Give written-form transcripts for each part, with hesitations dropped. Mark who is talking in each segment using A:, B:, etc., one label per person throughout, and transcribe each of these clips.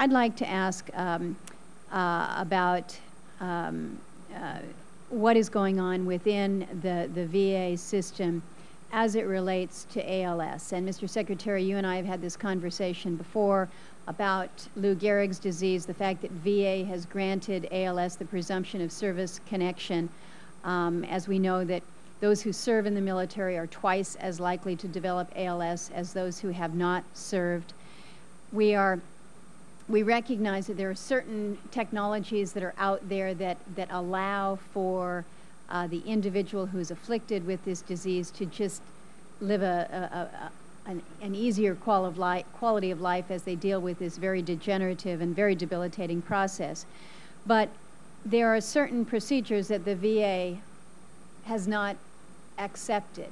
A: I'd like to ask about what is going on within the VA system as it relates to ALS. And Mr. Secretary, you and I have had this conversation before about Lou Gehrig's disease, the fact that VA has granted ALS the presumption of service connection. As we know that those who serve in the military are twice as likely to develop ALS as those who have not served. We recognize that there are certain technologies that are out there that allow for the individual who's afflicted with this disease to just live an easier quality of life as they deal with this very degenerative and very debilitating process. But there are certain procedures that the VA has not accepted.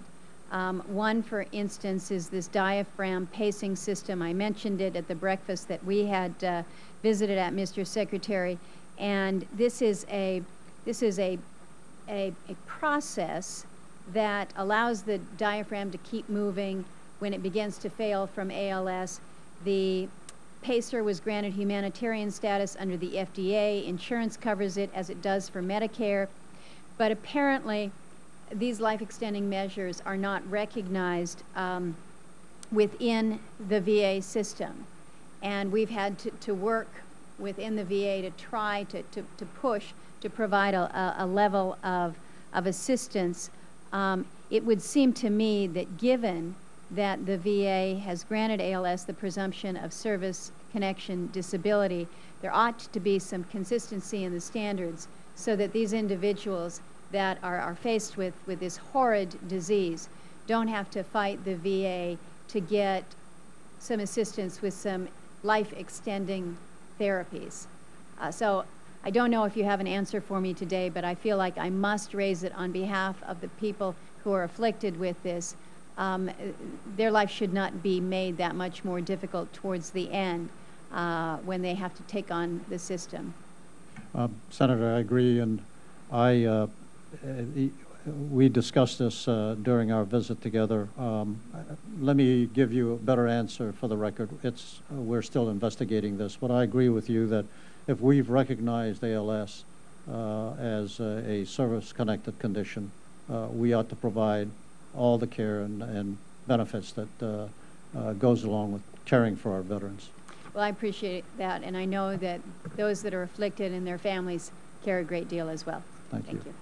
A: One, for instance, is this diaphragm pacing system. I mentioned it at the breakfast that we had visited at, Mr. Secretary, and this is a process that allows the diaphragm to keep moving when it begins to fail from ALS. The pacer was granted humanitarian status under the FDA. Insurance covers it as it does for Medicare, but apparently these life-extending measures are not recognized within the VA system. And we've had to work within the VA to try to push to provide a level of assistance. It would seem to me that given that the VA has granted ALS the presumption of service connection disability, there ought to be some consistency in the standards so that these individuals that are faced with this horrid disease don't have to fight the VA to get some assistance with some life-extending therapies. So I don't know if you have an answer for me today, but I feel like I must raise it on behalf of the people who are afflicted with this. Their life should not be made that much more difficult towards the end when they have to take on the system.
B: Senator, I agree, and we discussed this during our visit together. Let me give you a better answer for the record. We're still investigating this, but I agree with you that if we've recognized ALS as a service-connected condition, we ought to provide all the care and benefits that goes along with caring for our veterans.
A: Well, I appreciate that, and I know that those that are afflicted and their families care a great deal as well.
B: Thank you.